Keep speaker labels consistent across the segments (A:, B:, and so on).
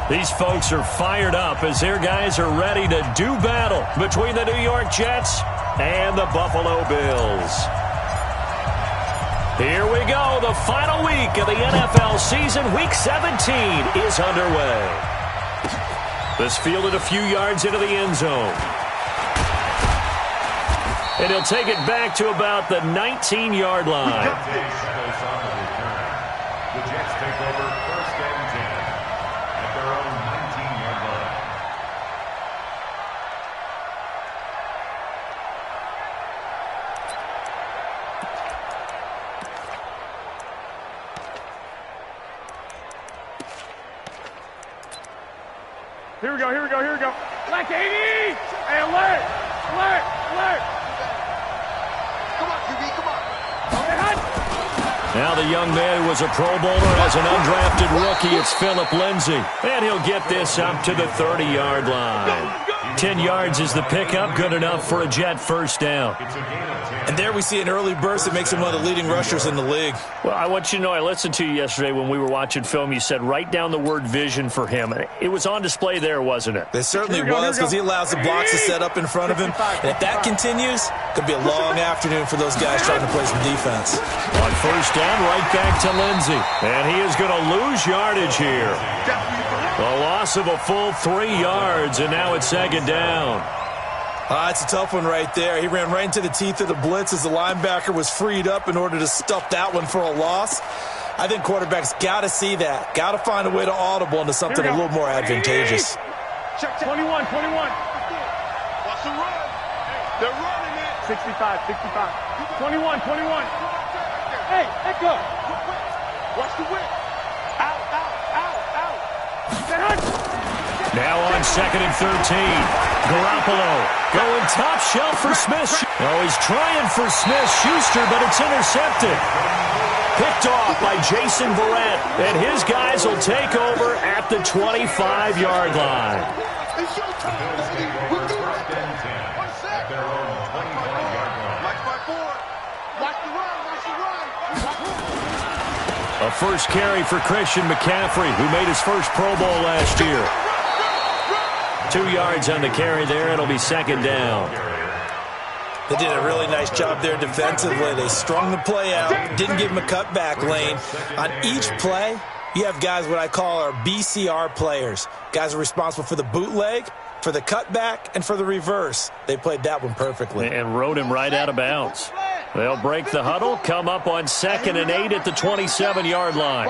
A: These folks are fired up as their guys are ready to do battle between the New York Jets and the Buffalo Bills. Here we go. The final week of the NFL season. Week 17 is underway. This fielded a few yards into the end zone. And he'll take it back to about the 19-yard line.
B: The Jets take over first and 10 at their own 19-yard line.
C: Here we go, here we go, here we go. Like 80! Hey, alert! Alert! Alert! Come on, QB, come on.
A: Now the young man who was a Pro Bowler as an undrafted rookie, it's Phillip Lindsay. And he'll get this up to the 30-yard line. 10 yards is the pickup, good enough for a Jet first down.
D: And there we see an early burst that makes him one of the leading rushers in the league.
A: Well, I want you to know, I listened to you yesterday when we were watching film. You said write down the word vision for him. It was on display there, wasn't it?
D: It certainly was, because he allows the blocks to set up in front of him. And if that continues, it could be a long afternoon for those guys trying to play some defense.
A: On first down, right back to Lindsay. And he is going to lose yardage here. A loss of a full 3 yards, and now it's second down.
D: It's a tough one right there. He ran right into the teeth of the blitz as the linebacker was freed up in order to stuff that one for a loss. I think quarterbacks got to see that. Got to find a way to audible into something a little more advantageous.
C: Check 21, 21. Watch the run. They're running it. 65, 65. 21, 21. Hey, let go. Watch the whip. Out, out, out, out.
A: Now on second and 13. Garoppolo going top shelf for Smith. Oh, he's trying for Smith-Schuster, but it's intercepted. Picked off by Jason Verrett, and his guys will take over at the 25-yard line. A first carry for Christian McCaffrey, who made his first Pro Bowl last year. 2 yards on the carry there. It'll be second down.
D: They did a really nice job there defensively. They strung the play out, didn't give him a cutback lane. On each play, you have guys what I call our BCR players. Guys are responsible for the bootleg, for the cutback, and for the reverse. They played that one perfectly.
A: And rode him right out of bounds. They'll break the huddle, come up on second and 8 at the 27-yard line.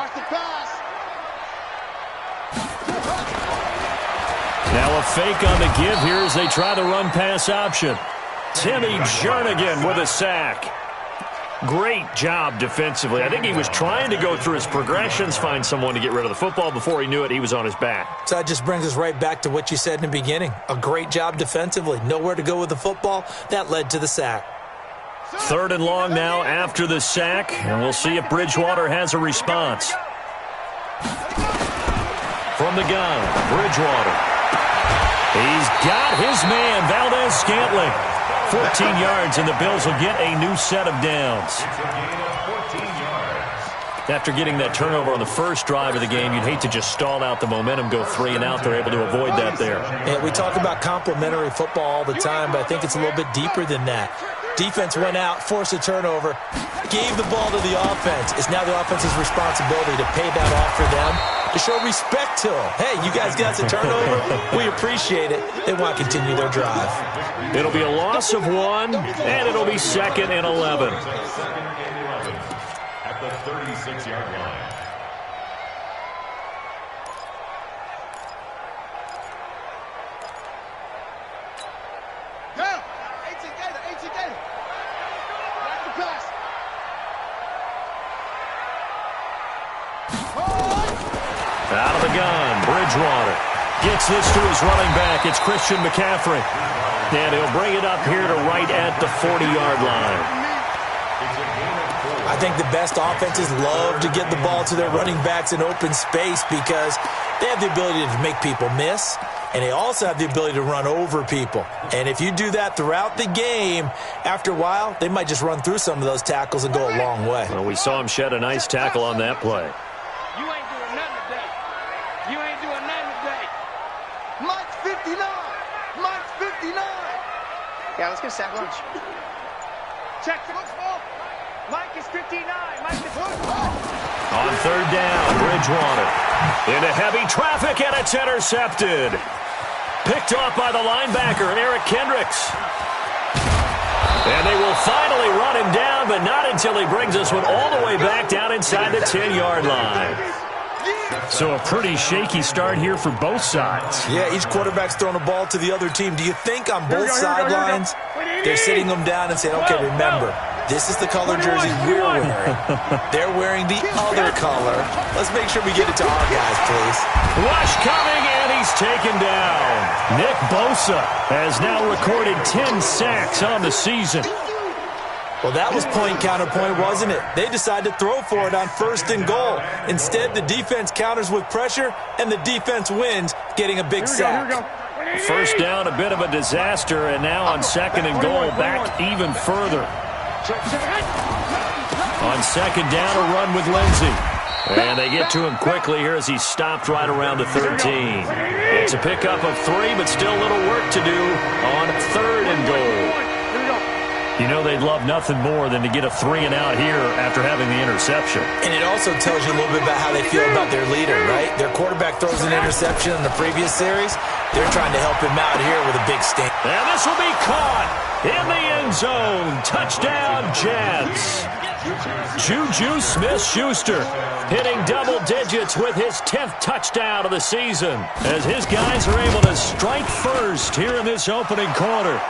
A: Now a fake on the give here as they try the run-pass option. Timmy Jernigan with a sack. Great job defensively. I think he was trying to go through his progressions, find someone to get rid of the football. Before he knew it, he was on his back.
D: So that just brings us right back to what you said in the beginning. A great job defensively. Nowhere to go with the football. That led to the sack.
A: Third and long now after the sack, and we'll see if Bridgewater has a response. From the gun, Bridgewater. He's got his man, Valdez-Scantling. 14 yards, and the Bills will get a new set of downs. After getting that turnover on the first drive of the game, you'd hate to just stall out the momentum, go 3 and out. They're able to avoid that there.
D: Yeah, we talk about complementary football all the time, but I think it's a little bit deeper than that. Defense went out, forced a turnover, gave the ball to the offense. It's now the offense's responsibility to pay that off for them, to show respect to them. Hey, you guys got the turnover. We appreciate it. They want to continue their drive.
A: It'll be a loss of 1, and it'll be second and 11.
B: At the 36-yard line.
A: Out of the gun, Bridgewater gets this to his running back. It's Christian McCaffrey. And he'll bring it up here to right at the 40-yard line.
D: I think the best offenses love to get the ball to their running backs in open space because they have the ability to make people miss, and they also have the ability to run over people. And if you do that throughout the game, after a while, they might just run through some of those tackles and go a long way.
A: Well, we saw him shed a nice tackle on that play.
C: You ain't doing nothing today. You ain't doing nothing today.
E: Mike's 59. Mike's 59.
F: Yeah, let's get sack lunch.
C: Check. Mike is 59. Mike is 59.
A: On third down, Bridgewater. Into heavy traffic, and it's intercepted. Picked off by the linebacker, Eric Kendricks. And they will finally run him down, but not until he brings this one all the way back down inside the 10-yard line. So a pretty shaky start here for both sides.
D: Yeah, each quarterback's throwing the ball to the other team. Do you think on both sidelines they're sitting them down and saying, okay, remember, this is the color jersey we're wearing. They're wearing the other color. Let's make sure we get it to our guys, please.
A: Rush coming, and he's taken down. Nick Bosa has now recorded 10 sacks on the season.
D: Well, that was point counterpoint, wasn't it? They decided to throw for it on 1st and goal. Instead, the defense counters with pressure, and the defense wins, getting a big sack.
A: First down, a bit of a disaster, and now on 2nd and goal, back even further. On 2nd down, a run with Lindsey. And they get to him quickly here as he's stopped right around the 13. It's a pickup of 3, but still a little work to do on 3rd and goal. You know they'd love nothing more than to get a 3-and-out here after having the interception.
D: And it also tells you a little bit about how they feel about their leader, right? Their quarterback throws an interception in the previous series. They're trying to help him out here with a big stink.
A: And this will be caught in the end zone. Touchdown, Jets. Juju Smith-Schuster hitting double digits with his 10th touchdown of the season as his guys are able to strike first here in this opening quarter.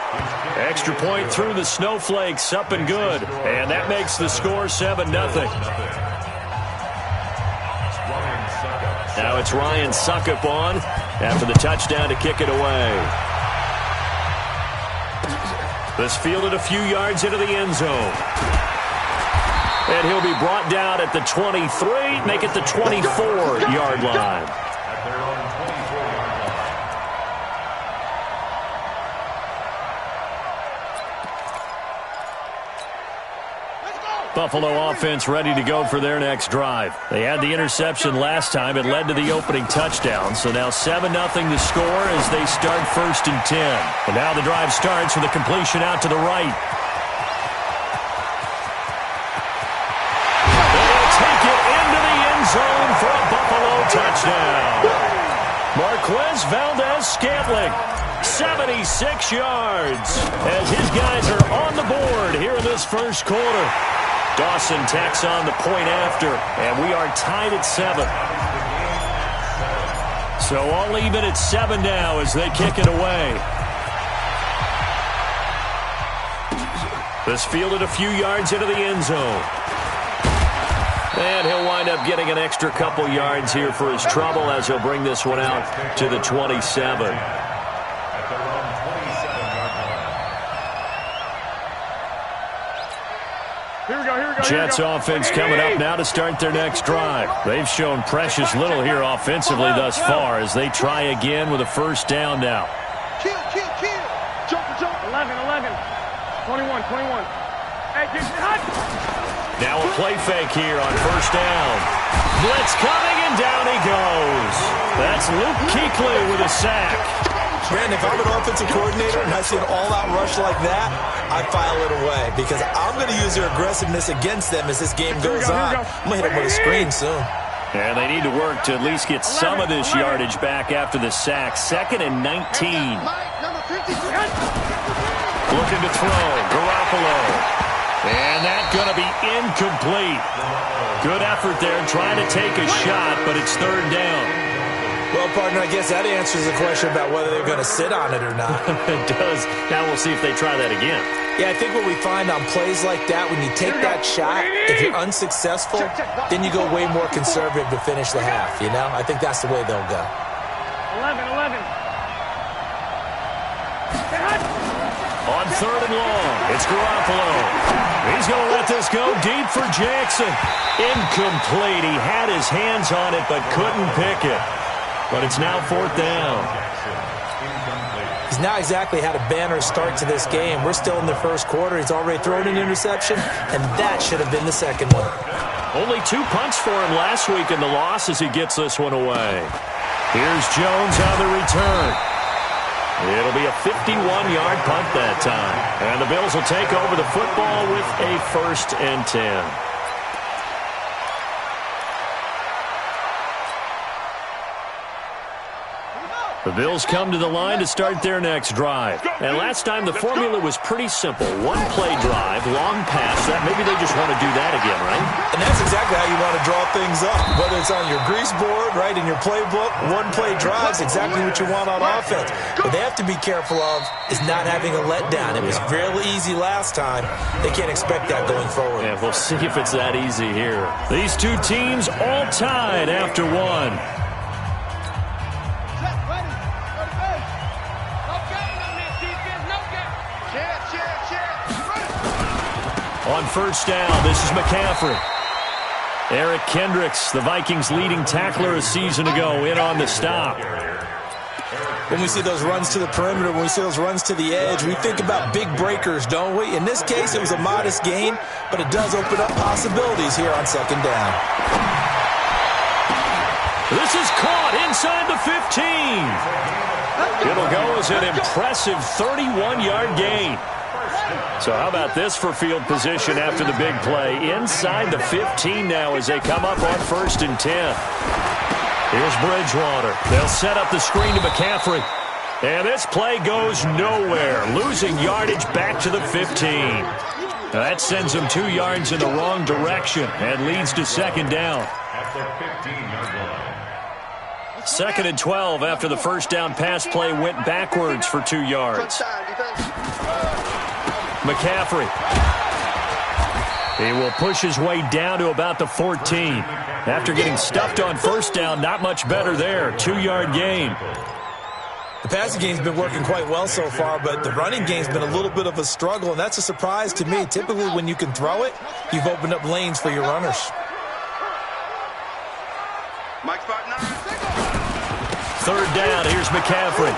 A: Extra point through the snowflakes, up and good. And that makes the score 7-0. Now it's Ryan Suckup on after the touchdown to kick it away. This fielded a few yards into the end zone. And he'll be brought down at the 23, make it the 24-yard line.
B: At their own 24-yard line.
A: Buffalo offense ready to go for their next drive. They had the interception last time. It led to the opening touchdown. So now 7-0 the score as they start 1st and 10. And now the drive starts with a completion out to the right. Zone for a Buffalo touchdown. Marquez Valdez-Scantling, 76 yards, as his guys are on the board here in this first quarter. Dawson tacks on the point after, and we are tied at 7. So all even at 7 now as they kick it away. This fielded a few yards into the end zone. And he'll wind up getting an extra couple yards here for his trouble as he'll bring this one out to the 27.
B: At their own 27-yard line.
A: Jets offense coming up now to start their next drive. They've shown precious little here offensively thus far as they try again with a first down now.
C: Kill. Jump. 11. 21. Hey, get hot.
A: Now a play fake here on first down. Blitz coming, and down he goes. That's Luke Kuechly with a sack.
D: Brandon, if I'm an offensive coordinator and I see an all-out rush like that, I file it away because I'm going to use their aggressiveness against them as this game goes on. I'm going to hit them with a screen soon.
A: And they need to work to at least get some of this yardage back after the sack. 2nd and 19. Looking to throw. Garoppolo. And that's going to be incomplete. Good effort there trying to take a shot, but it's 3rd down.
D: Well, partner, I guess that answers the question about whether they're going to sit on it or not.
A: It does. Now we'll see if they try that again.
D: Yeah, I think what we find on plays like that, when you take that shot, if you're unsuccessful, then you go way more conservative to finish the half, you know? I think that's the way they'll go.
C: 11.
A: On 3rd and long, it's Garoppolo. He's going to let this go deep for Jackson. Incomplete. He had his hands on it but couldn't pick it. But it's now 4th down.
D: He's not exactly had a banner start to this game. We're still in the first quarter. He's already thrown an interception, and that should have been the second one.
A: Only 2 punts for him last week in the loss as he gets this one away. Here's Jones on the return. It'll be a 51-yard punt that time. And the Bills will take over the football with a 1st and 10. The Bills come to the line to start their next drive. And last time, the formula was pretty simple. One-play drive, long pass. That maybe they just want to do that again, right?
D: And that's exactly how you want to draw things up. Whether it's on your grease board, right, in your playbook, one-play drive is exactly what you want on offense. What they have to be careful of is not having a letdown. It was fairly easy last time. They can't expect that going forward.
A: Yeah, we'll see if it's that easy here. These two teams all tied after one. On 1st down, this is McCaffrey. Eric Kendricks, the Vikings' leading tackler a season ago, in on the stop.
D: When we see those runs to the perimeter, when we see those runs to the edge, we think about big breakers, don't we? In this case, it was a modest gain, but it does open up possibilities here on 2nd down.
A: This is caught inside the 15. It'll go as an impressive 31-yard gain. So how about this for field position after the big play? Inside the 15 now as they come up on 1st and 10. Here's Bridgewater. They'll set up the screen to McCaffrey. And this play goes nowhere. Losing yardage back to the 15. Now that sends them 2 yards in the wrong direction and leads to 2nd down.
B: At the 15-yard line.
A: 2nd and 12 after the 1st down pass play went backwards for 2 yards. McCaffrey. He will push his way down to about the 14. After getting stuffed on 1st down, not much better there. 2-yard gain.
D: The passing game's been working quite well so far, but the running game's been a little bit of a struggle, and that's a surprise to me. Typically, when you can throw it, you've opened up lanes for your runners.
E: Mike spot 9.
A: 3rd down, here's McCaffrey.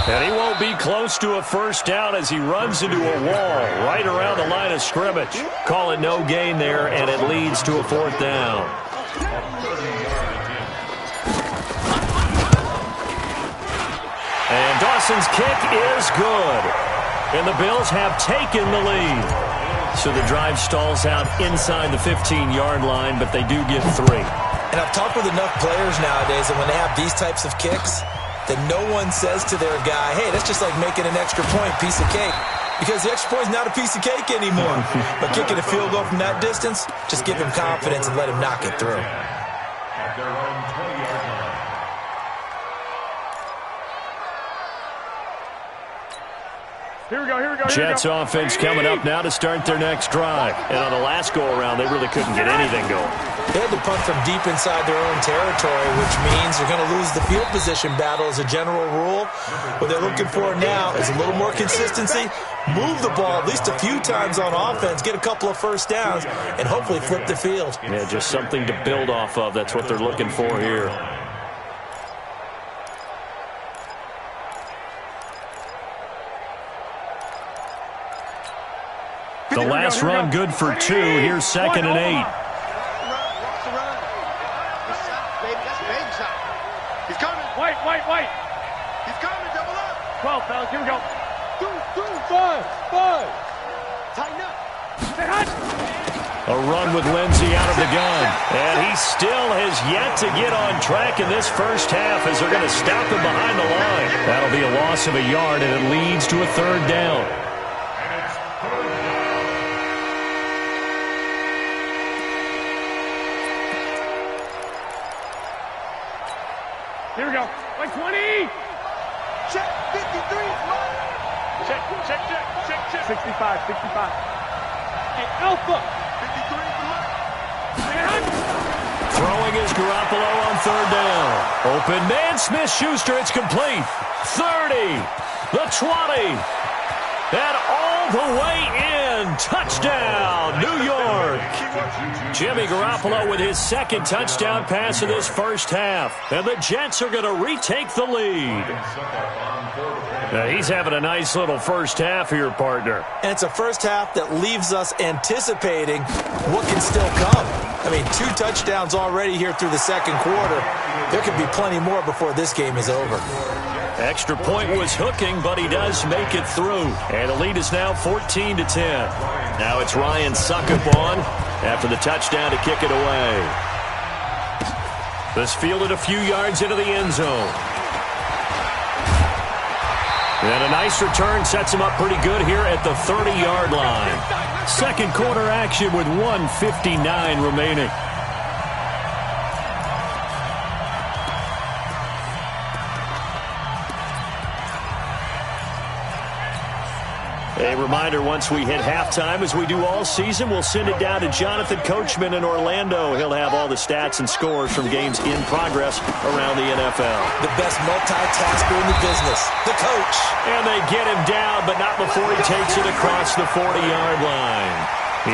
A: And he won't be close to a 1st down as he runs into a wall right around the line of scrimmage. Call it no gain there, and it leads to a 4th down. And Dawson's kick is good. And the Bills have taken the lead. So the drive stalls out inside the 15-yard line, but they do get 3.
D: And I've talked with enough players nowadays that when they have these types of kicks, that no one says to their guy, hey, that's just like making an extra point, piece of cake. Because the extra point is not a piece of cake anymore. But kicking a field goal from that distance, just give him confidence and let him knock it through.
B: At their own 20-yard line.
C: Here we go, here we go,
A: Jets offense coming up now to start their next drive. And on the last go-around, they really couldn't get anything going.
D: They had to punt from deep inside their own territory, which means they're going to lose the field position battle as a general rule. What they're looking for now is a little more consistency, move the ball at least a few times on offense, get a couple of 1st downs, and hopefully flip the field.
A: Yeah, just something to build off of. That's what they're looking for here. The last run good for 2. Here's 2nd and 8.
E: He's coming.
C: White.
E: He's coming. Double up.
C: 12, fellas, here we go.
E: 5. Tighten up.
C: Say hot.
A: A run with Lindsey out of the gun. And he still has yet to get on track in this 1st half as they're going to stop him behind the line. That'll be a loss of a yard, and it leads to a 3rd down.
C: Here we go. Like 20.
E: Check. 53.
C: Check. 65. Hey, Alpha.
E: 53 for Mike.
A: Throwing is Garoppolo on 3rd down. Open man, Smith-Schuster. It's complete. 30. The 20. And all the way in. Touchdown, New York. Jimmy Garoppolo with his 2nd touchdown pass of this 1st half. And the Jets are going to retake the lead. Now, he's having a nice little 1st half here, partner.
D: And it's a 1st half that leaves us anticipating what can still come. I mean, 2 touchdowns already here through the 2nd quarter. There could be plenty more before this game is over.
A: Extra point was hooking, but he does make it through. And the lead is now 14-10. Now it's Ryan Suckup on after the touchdown to kick it away. This fielded a few yards into the end zone. And a nice return sets him up pretty good here at the 30-yard line. Second quarter action with 1:59 remaining. A reminder, once we hit halftime, as we do all season, we'll send it down to Jonathan Coachman in Orlando. He'll have all the stats and scores from games in progress around the NFL.
D: The best multitasker in the business, the coach.
A: And they get him down, but not before he takes it across the 40-yard line.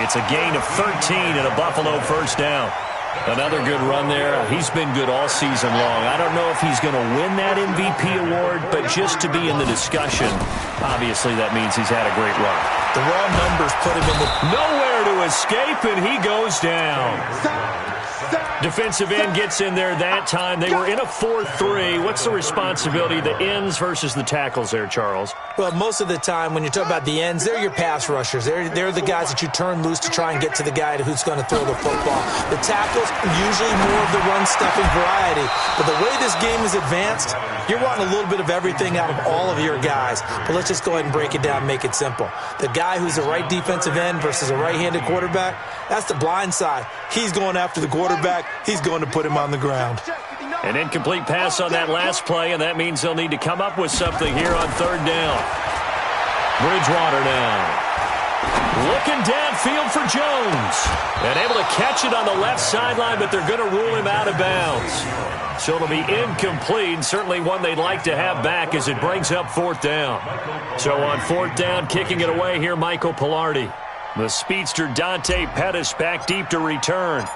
A: It's a gain of 13 and a Buffalo first down. Another good run there. He's been good all season long. I don't know if he's going to win that MVP award, but just to be in the discussion, obviously that means he's had a great run.
D: The raw numbers put him in the...
A: Nowhere to escape, and he goes down. Defensive end gets in there that time. They were in a 4-3. What's the responsibility of the ends versus the tackles there, Charles?
D: Well, most of the time when you talk about the ends, they're your pass rushers. They're the guys that you turn loose to try and get to the guy who's going to throw the football. The tackles are usually more of the run-stuffing variety. But the way this game is advanced, you're wanting a little bit of everything out of all of your guys. But let's just go ahead and break it down and make it simple. The guy who's the right defensive end versus a right-handed quarterback, that's the blind side. He's going after the quarterback. He's going to put him on the ground.
A: An incomplete pass on that last play, and that means they'll need to come up with something here on third down. Bridgewater now. Looking downfield for Jones. And able to catch it on the left sideline, but they're going to rule him out of bounds. So it'll be incomplete, certainly one they'd like to have back as it brings up fourth down. So on fourth down, kicking it away here, Michael Pilardi. The speedster Dante Pettis back deep to return.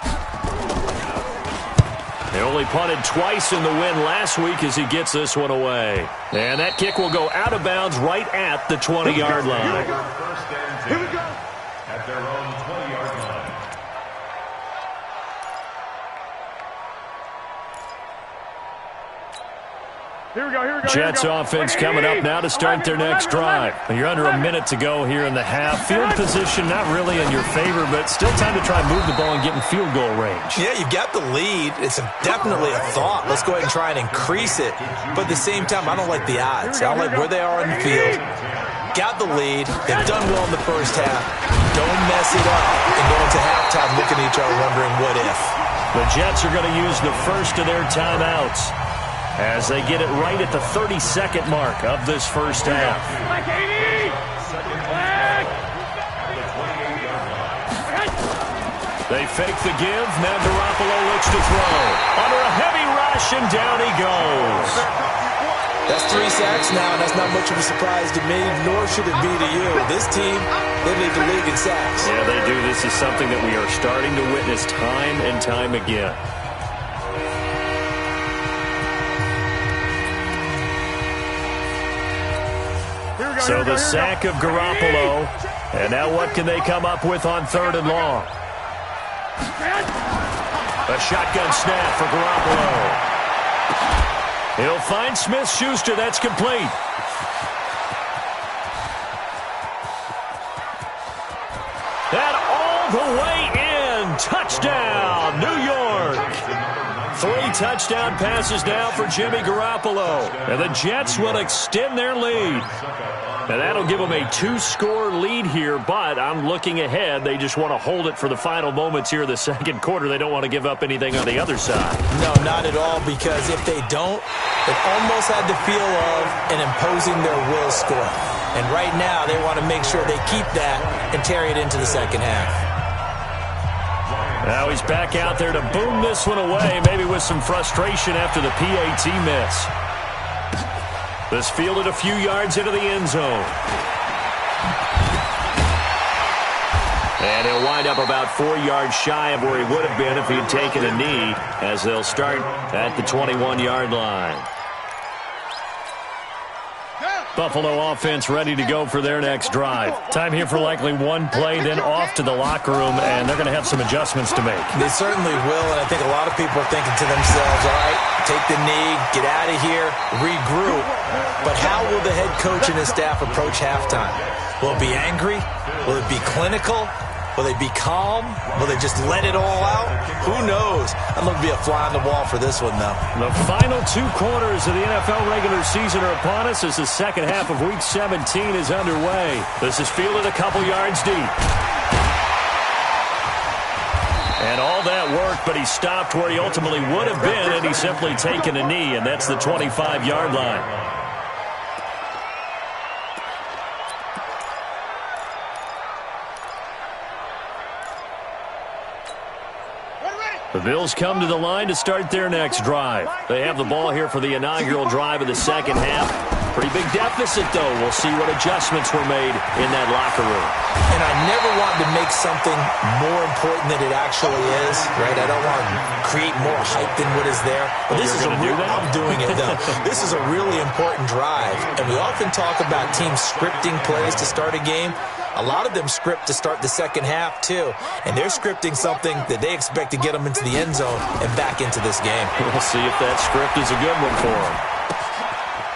A: They only punted twice in the win last week as he gets this one away. And that kick will go out of bounds right at the 20-yard line.
B: Here we go. At their own 20-yard line.
C: Here we go.
A: Jets offense coming up now to start their next drive. You're under a minute to go here in the half. Field position not really in your favor, but still time to try and move the ball and get in field goal range.
D: Yeah, you've got the lead. It's definitely a thought. Let's go ahead and try and increase it. But at the same time, I don't like the odds. I don't like where they are on the field. Got the lead. They've done well in the first half. Don't mess it up and go into halftime looking at each other wondering what if.
A: The Jets are going to use the first of their timeouts as they get it right at the 32nd mark of this first half. They fake the give. Now Garoppolo looks to throw. Under a heavy rush, and down he goes.
D: That's 3 sacks now, and that's not much of a surprise to me, nor should it be to you. This team, they lead the league in sacks.
A: Yeah, they do. This is something that we are starting to witness time and time again. So the sack of Garoppolo. And now what can they come up with on third and long? A shotgun snap for Garoppolo. He'll find Smith-Schuster. That's complete. That all the way in. Touchdown, New York. 3 touchdown passes now for Jimmy Garoppolo. And the Jets will extend their lead. And that'll give them a 2-score lead here, but I'm looking ahead. They just want to hold it for the final moments here of the second quarter. They don't want to give up anything on the other side.
D: No, not at all, because if they don't, it almost had the feel of an imposing their will score. And right now, they want to make sure they keep that and carry it into the second half.
A: Now he's back out there to boom this one away, maybe with some frustration after the PAT miss. This fielded a few yards into the end zone. And he'll wind up about 4 yards shy of where he would have been if he had taken a knee, as they'll start at the 21-yard line. Buffalo offense ready to go for their next drive. Time here for likely one play, then off to the locker room, and they're going to have some adjustments to make.
D: They certainly will, and I think a lot of people are thinking to themselves, all right, take the knee, get out of here, regroup. But how will the head coach and his staff approach halftime? Will it be angry? Will it be clinical? Will they be calm? Will they just let it all out? Who knows? I'm going to be a fly on the wall for this one, though.
A: The final 2 quarters of the NFL regular season are upon us as the second half of Week 17 is underway. This is fielded a couple yards deep. And all that work, but he stopped where he ultimately would have been, and he's simply taken a knee, and that's the 25-yard line. The Bills come to the line to start their next drive. They have the ball here for the inaugural drive of the second half. Pretty big deficit, though. We'll see what adjustments were made in that locker room.
D: And I never want to make something more important than it actually is, right? I don't want to create more hype than what is there. But this is a real, I'm doing it, though. This is a really important drive. And we often talk about teams scripting plays to start a game. A lot of them script to start the second half, too. And they're scripting something that they expect to get them into the end zone and back into this game.
A: We'll see if that script is a good one for them.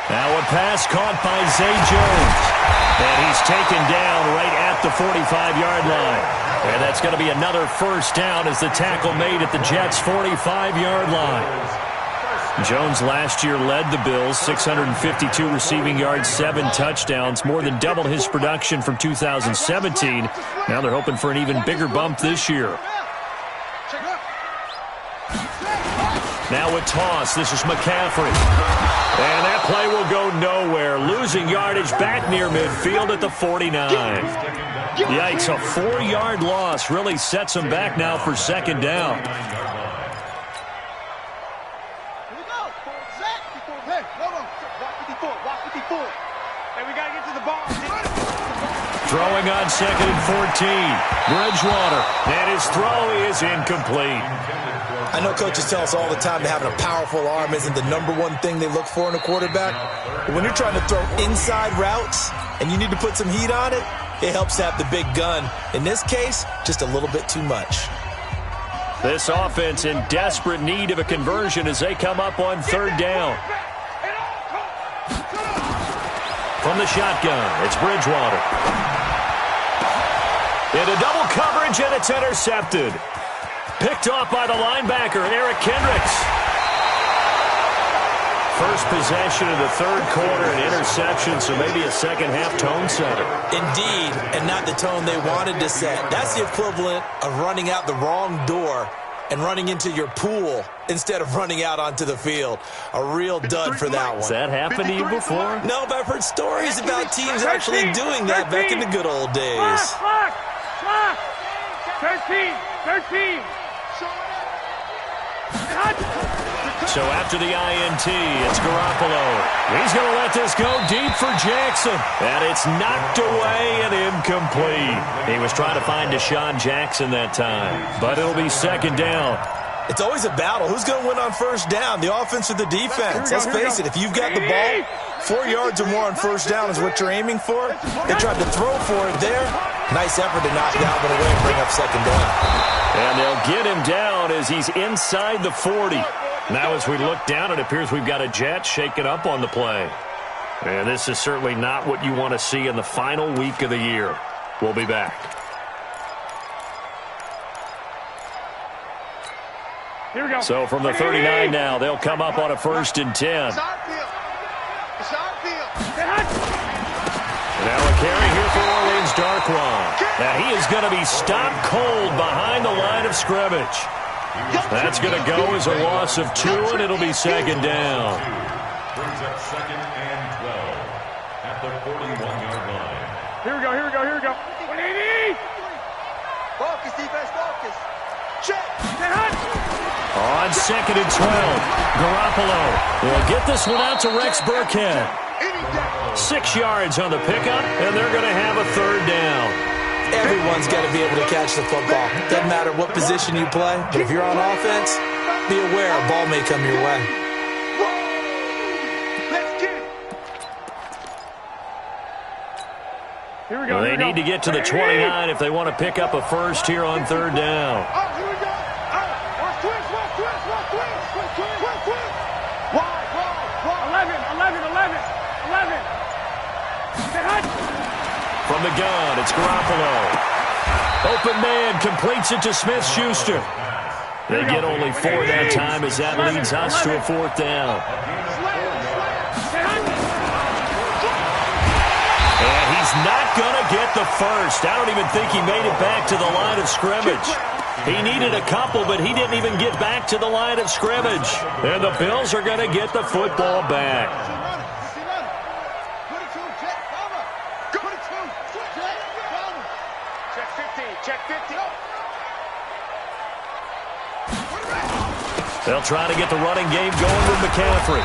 A: Now a pass caught by Zay Jones. And he's taken down right at the 45-yard line. And that's going to be another first down as the tackle made at the Jets' 45-yard line. Jones last year led the Bills, 652 receiving yards, 7 touchdowns, more than doubled his production from 2017. Now they're hoping for an even bigger bump this year. Now a toss. This is McCaffrey. And that play will go nowhere. Losing yardage back near midfield at the 49. Yikes, a 4-yard loss really sets them back now for second down. Throwing on second and 14. Bridgewater. And his throw is incomplete.
D: I know coaches tell us all the time that having a powerful arm isn't the number one thing they look for in a quarterback. But when you're trying to throw inside routes and you need to put some heat on it, it helps to have the big gun. In this case, just a little bit too much.
A: This offense in desperate need of a conversion as they come up on third down. From the shotgun, it's Bridgewater. Into double coverage, and it's intercepted. Picked off by the linebacker, Eric Kendricks. First possession of the third quarter, an interception, so maybe a second-half tone setter.
D: Indeed, and not the tone they wanted to set. That's the equivalent of running out the wrong door and running into your pool instead of running out onto the field. A real dud for that one.
A: Has that happened to you before?
D: No, but I've heard stories about teams actually doing that back in the good old days.
C: 13.
A: So after the INT, it's Garoppolo. He's going to let this go deep for Jackson. And it's knocked away and incomplete. He was trying to find Deshaun Jackson that time. But it'll be second down.
D: It's always a battle. Who's going to win on first down, the offense or the defense? Let's face it, if you've got the ball, 4 yards or more on first down is what you're aiming for. They tried to throw for it there. Nice effort to knock that one away and bring up second down.
A: And they'll get him down as he's inside the 40. Now as we look down, it appears we've got a Jet shaking up on the play. And this is certainly not what you want to see in the final week of the year. We'll be back.
C: Here we go.
A: So from the 39 now, they'll come up on a 1st and 10.
E: It's our field. It's our field.
A: Now a carry here for Orleans Darkwan. Now he is going to be stopped cold behind the line of scrimmage. That's going to go as a loss of 2, and it'll be second down.
B: Brings up 2nd and 12 at the 41-yard line.
C: Here we go. 180.
E: Focus, defense, focus. Check.
A: On 2nd and 12, Garoppolo will get this one out to Rex Burkhead. 6 yards on the pickup, and they're going to have a third down.
D: Everyone's got to be able to catch the football. Doesn't matter what position you play, but if you're on offense, be aware a ball may come your way.
E: Let's get it.
C: Here we go.
A: Well, they need to get to the 29 if they want to pick up a first here on third down.
C: Oh, here we go. Watch twist. 11.
A: From the gun, it's Garoppolo. Open man completes it to Smith-Schuster. They get only 4 that time as that leads us to a fourth down. And he's not going to get the first. I don't even think he made it back to the line of scrimmage. He needed a couple, but he didn't even get back to the line of scrimmage. And the Bills are going to get the football back. They'll try to get the running game going with McCaffrey.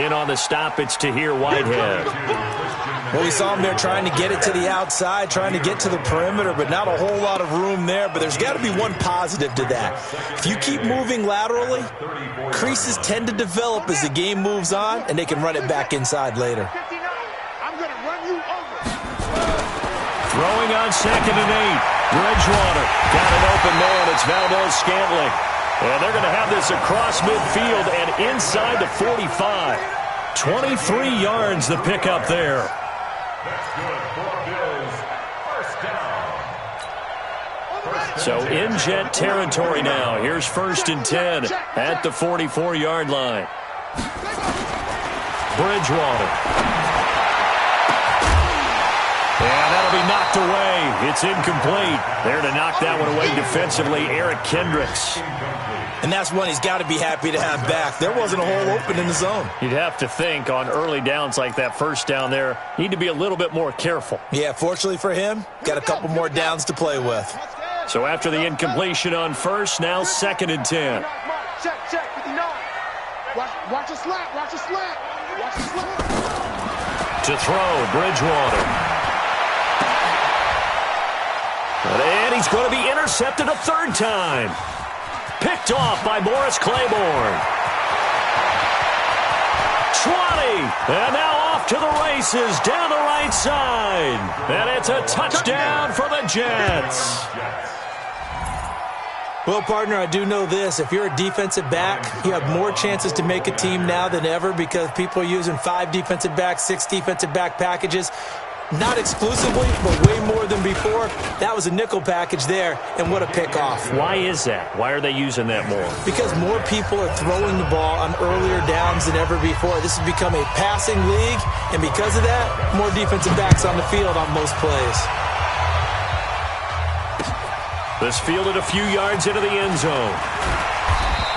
A: In on the stop, it's Tahir Whitehead.
D: Well, we saw him there trying to get it to the outside, trying to get to the perimeter, but not a whole lot of room there. But there's got to be one positive to that. If you keep moving laterally, creases tend to develop as the game moves on, and they can run it back inside later.
C: I'm going to run you over.
A: Throwing on 2nd and 8. Bridgewater got an open man. It's Valdez-Scantling. And they're going to have this across midfield and inside the 45. 23 yards the pickup there.
B: That's good for Bills. First down.
A: So in Jet territory now. Here's 1st and 10 at the 44-yard line. Bridgewater. And that'll be knocked away. It's incomplete. There to knock that one away defensively, Eric Kendricks.
D: And that's one he's got to be happy to have back. There wasn't a hole open in the zone.
A: You'd have to think on early downs like that first down there, need to be a little bit more careful.
D: Yeah, fortunately for him, got a couple more downs to play with.
A: So after the incompletion on first, now 2nd and 10.
C: Check, 59. Watch a slap.
A: To throw, Bridgewater. And he's going to be intercepted a 3rd time. Picked off by Morris Claiborne. 20. And now off to the races down the right side. And it's a touchdown for the Jets.
D: Well, partner, I do know this. If you're a defensive back, you have more chances to make a team now than ever because people are using 5 defensive backs, 6 defensive back packages. Not exclusively, but way more than before. That was a nickel package there, and what a pickoff.
A: Why is that? Why are they using that more?
D: Because more people are throwing the ball on earlier downs than ever before. This has become a passing league, and because of that, more defensive backs on the field on most plays.
A: This fielded a few yards into the end zone.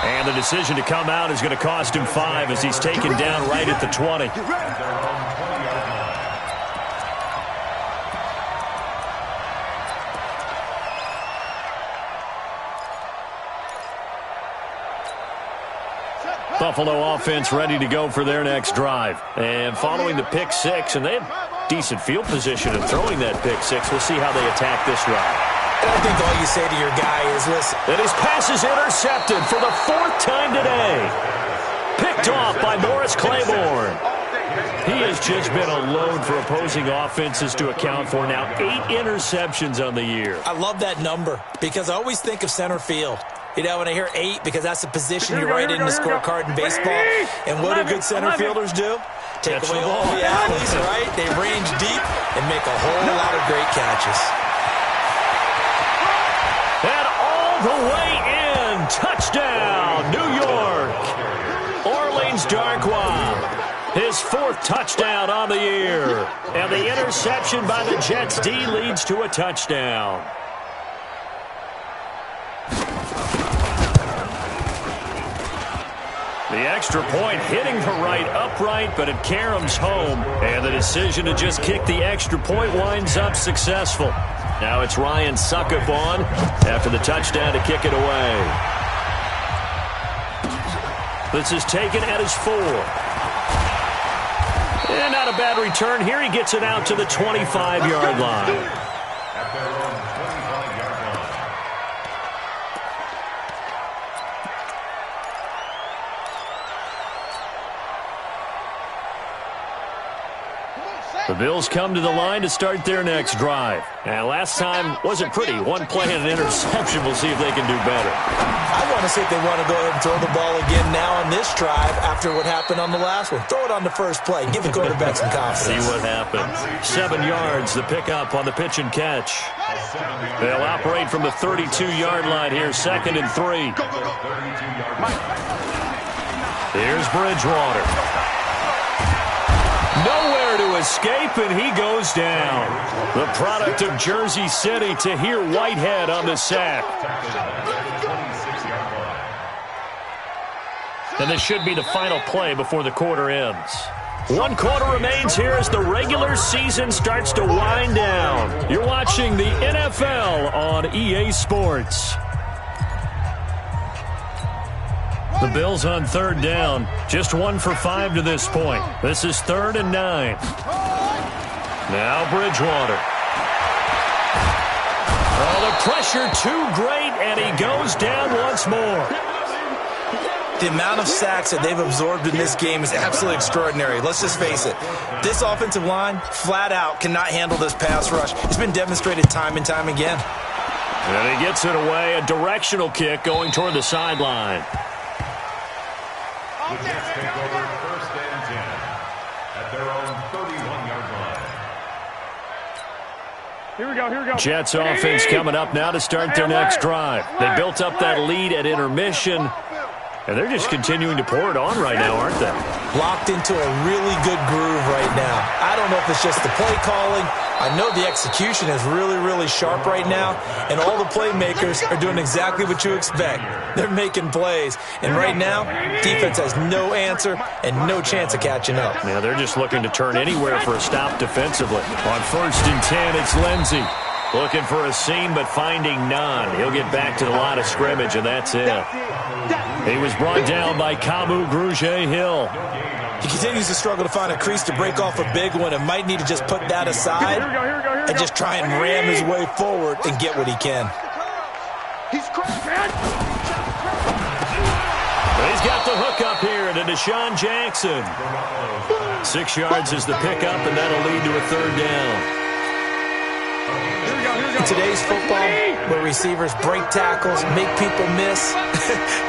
A: And the decision to come out is going to cost him 5 as he's taken down right at the 20. Buffalo offense ready to go for their next drive. And following the pick 6, and they have decent field position in throwing that pick 6. We'll see how they attack this drive.
D: I think all you say to your guy is, listen.
A: And his pass is intercepted for the 4th time today. Picked off by Morris Claiborne. He has just been a load for opposing offenses to account for now. 8 interceptions on the year.
D: I love that number because I always think of center field. You know, when I hear 8, because that's the position you write in the scorecard in baseball. And what do good center fielders do? Take away all the alleys, right? They range deep and make a whole lot of great catches.
A: And all the way in. Touchdown, New York. Orleans Darkwa. His 4th touchdown on the year. And the interception by the Jets D leads to a touchdown. The extra point hitting the right upright, but it caroms home. And the decision to just kick the extra point winds up successful. Now it's Ryan Suckup on after the touchdown to kick it away. This is taken at his 4. And not a bad return here. He gets it out to the 25-yard line.
B: At their own 25-yard line.
A: The Bills come to the line to start their next drive. And last time wasn't pretty. One play and an interception. We'll see if they can do better.
D: I want to see if they want to go ahead and throw the ball again now on this drive after what happened on the last one. Throw it on the first play. Give the quarterback some confidence.
A: See what happens. 7 yards, the pickup on the pitch and catch. They'll operate from the 32-yard line here, 2nd and 3. Here's Bridgewater. Nowhere to escape, and he goes down. The product of Jersey City, Tahir Whitehead on the sack. And this should be the final play before the quarter ends. 1 quarter remains here as the regular season starts to wind down. You're watching the NFL on EA Sports. The Bills on 3rd down. Just 1 for 5 to this point. This is 3rd and 9. Now Bridgewater. Oh, the pressure too great, and he goes down once more.
D: The amount of sacks that they've absorbed in this game is absolutely extraordinary. Let's just face it. This offensive line, flat out, cannot handle this pass rush. It's been demonstrated time and time again.
A: And he gets it away. A directional kick going toward the sideline.
B: The Jets take over 1st and 10 at their own 31-yard line.
C: Here we go.
A: Jets offense coming up now to start their next drive. They built up that lead at intermission, and they're just continuing to pour it on right now, aren't they?
D: Locked into a really good groove right now. I don't know if it's just the play calling. I know the execution is really, really sharp right now, and all the playmakers are doing exactly what you expect. They're making plays, and right now, defense has no answer and no chance of catching up.
A: Yeah, they're just looking to turn anywhere for a stop defensively. On 1st and 10, it's Lindsey. Looking for a seam, but finding none. He'll get back to the line of scrimmage, and that's it. He was brought down by Kamu Grugier-Hill.
D: He continues to struggle to find a crease to break off a big one and might need to just put that aside and just try and ram his way forward and get what he can.
E: He's cracked.
A: He's got the hook up here to Deshaun Jackson. 6 yards is the pickup, and that'll lead to a 3rd down.
D: In today's football, where receivers break tackles, make people miss,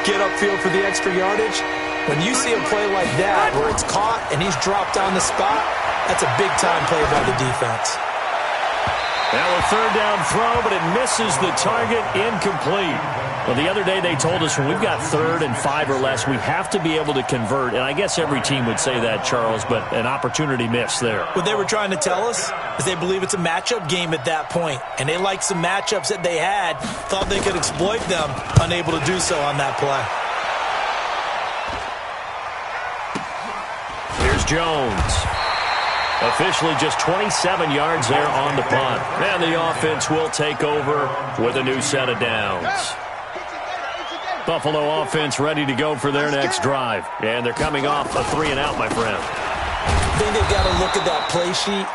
D: get upfield for the extra yardage, when you see a play like that where it's caught and he's dropped on the spot, that's a big-time play by the defense.
A: Now a 3rd down throw, but it misses the target, incomplete. Well, the other day they told us when we've got 3rd and 5 or less, we have to be able to convert. And I guess every team would say that, Charles, but an opportunity missed there.
D: What they were trying to tell us is they believe it's a matchup game at that point. And they liked some matchups that they had, thought they could exploit them, unable to do so on that play.
A: Here's Jones. Officially just 27 yards there on the punt. And the offense will take over with a new set of downs. Buffalo offense ready to go for their next drive. And they're coming off a 3-and-out, my friend.
D: I think they've got to look at that play sheet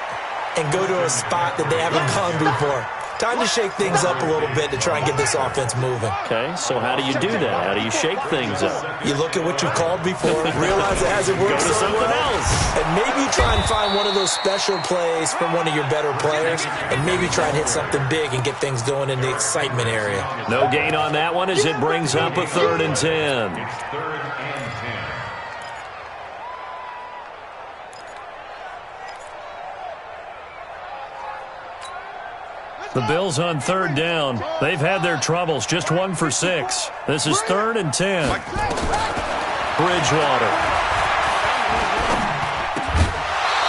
D: and go to a spot that they haven't gone before. Time to shake things up a little bit to try and get this offense moving.
A: Okay, so how do you do that? How do you shake things up?
D: You look at what you've called before, realize it hasn't worked
A: Go to someone else.
D: and maybe try and find one of those special plays from one of your better players, and maybe try and hit something big and get things going in the excitement area.
A: No gain on that one as it brings up a 3rd and 10.
B: It's 3rd and 10.
A: The Bills on 3rd down. They've had their troubles. Just 1 for 6. This is 3rd and 10. Bridgewater.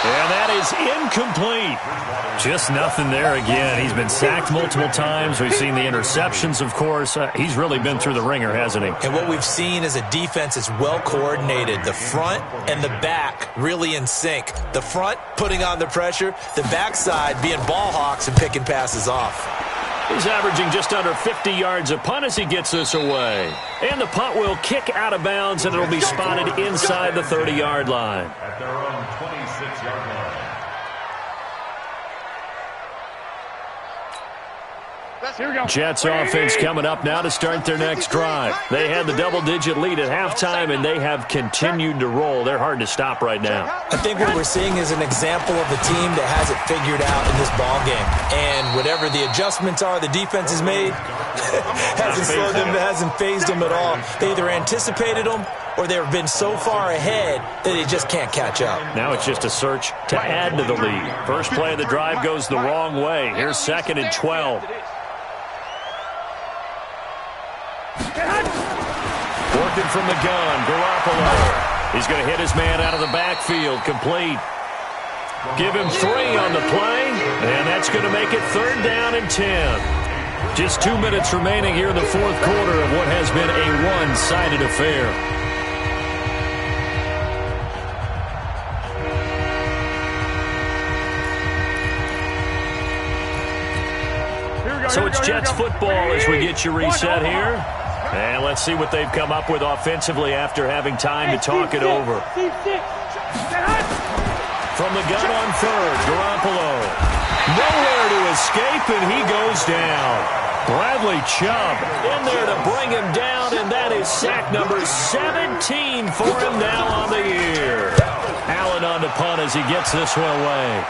A: And that is incomplete. Just nothing there again. He's been sacked multiple times. We've seen the interceptions, of course. He's really been through the ringer, hasn't he?
D: And what we've seen is a defense that's well coordinated. The front and the back really in sync. The front putting on the pressure, the backside being ball hawks and picking passes off.
A: He's averaging just under 50 yards a punt as he gets this away. And the punt will kick out of bounds, and it'll be spotted inside the 30-yard line.
B: At their own 26-yard line.
C: Here we go.
A: Jets offense coming up now to start their next drive. They had the double-digit lead at halftime, and they have continued to roll. They're hard to stop right now.
D: I think what we're seeing is an example of a team that has it figured out in this ball game. And whatever the adjustments are the defense has made, hasn't slowed them, hasn't phased them at all. They either anticipated them or they've been so far ahead that they just can't catch up.
A: Now it's just a search to add to the lead. First play of the drive goes the wrong way. Here's 2nd and 12. Working from the gun, Garoppolo. He's going to hit his man out of the backfield, complete. Give him 3 on the play, and that's going to make it 3rd down and 10. Just 2 minutes remaining here in the 4th quarter of what has been a one-sided affair. So it's Jets football as we get you reset here. And let's see what they've come up with offensively after having time to talk it over. From the gun on 3rd, Garoppolo. Nowhere to escape, and he goes down. Bradley Chubb in there to bring him down, and that is sack number 17 for him now on the year. Allen on the punt as he gets this one away.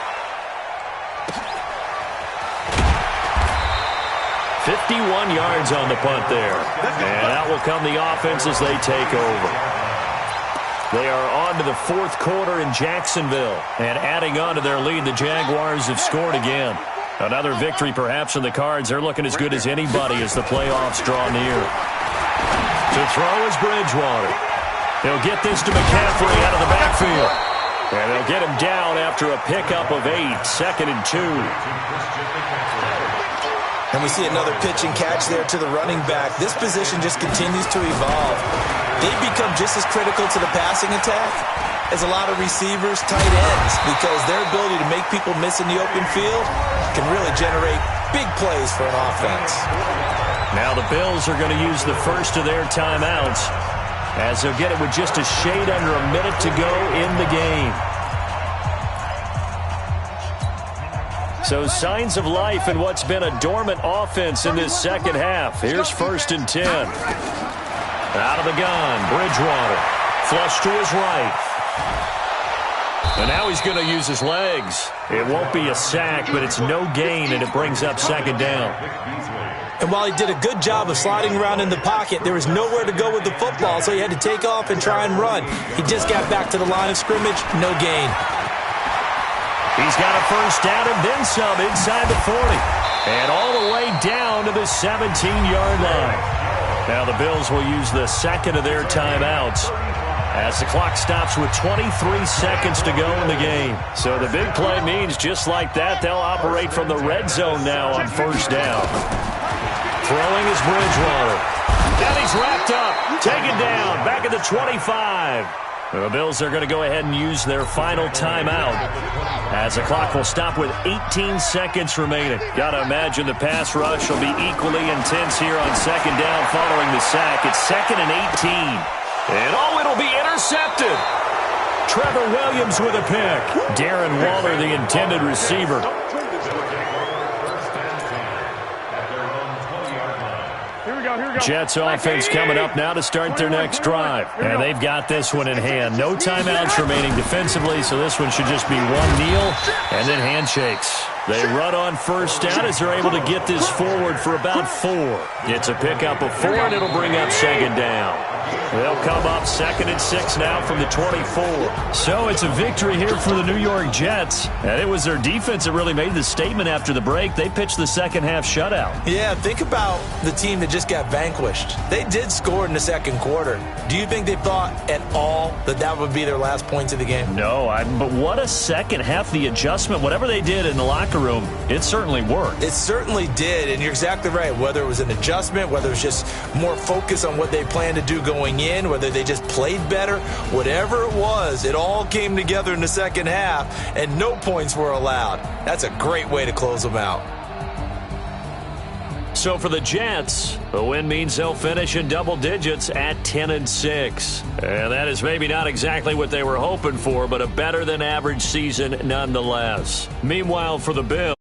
A: 51 yards on the punt there. And out will come the offense as they take over. They are on to the 4th quarter in Jacksonville. And adding on to their lead, the Jaguars have scored again. Another victory perhaps in the cards. They're looking as good as anybody as the playoffs draw near. To throw is Bridgewater. He'll get this to McCaffrey out of the backfield. And they'll get him down after a pickup of 8. 2nd and 2.
D: And we see another pitch and catch there to the running back. This position just continues to evolve. They've become just as critical to the passing attack as a lot of receivers, tight ends, because their ability to make people miss in the open field can really generate big plays for an offense.
A: Now the Bills are going to use the first of their timeouts as they'll get it with just a shade under a minute to go in the game. So signs of life in what's been a dormant offense in this second half. Here's 1st and 10. Out of the gun, Bridgewater. Flush to his right. And now he's going to use his legs. It won't be a sack, but it's no gain, and it brings up 2nd down.
D: And while he did a good job of sliding around in the pocket, there was nowhere to go with the football, so he had to take off and try and run. He just got back to the line of scrimmage, no gain.
A: He's got a 1st down and then some inside the 40. And all the way down to the 17-yard line. Now the Bills will use the 2nd of their timeouts as the clock stops with 23 seconds to go in the game. So the big play means just like that, they'll operate from the red zone now on 1st down. Throwing is Bridgewater. And he's wrapped up. Taken down. Back at the 25. The Bills are going to go ahead and use their final timeout as the clock will stop with 18 seconds remaining. Got to imagine the pass rush will be equally intense here on 2nd down following the sack. It's 2nd and 18. And it'll be intercepted. Trevor Williams with a pick. Darren Waller, the intended receiver. Jets offense coming up now to start their next drive. And they've got this one in hand. No timeouts remaining defensively, so this one should just be one kneel and then handshakes. They run on 1st down as they're able to get this forward for about 4. It's a pickup of 4, and it'll bring up 2nd down. They'll come up 2nd and 6 now from the 24. So it's a victory here for the New York Jets. And it was their defense that really made the statement after the break. They pitched the second half shutout.
D: Yeah, think about the team that just got vanquished. They did score in the 2nd quarter. Do you think they thought at all that that would be their last points of the game?
A: No, but what a second half. The adjustment, whatever they did in the locker room, it certainly worked.
D: It certainly did, and you're exactly right. Whether it was an adjustment, whether it was just more focus on what they planned to do going in, whether they just played better, whatever it was, it all came together in the second half, and no points were allowed. That's a great way to close them out.
A: So for the Jets, a win means they'll finish in double digits at 10-6. And that is maybe not exactly what they were hoping for, but a better than average season nonetheless. Meanwhile, for the Bills,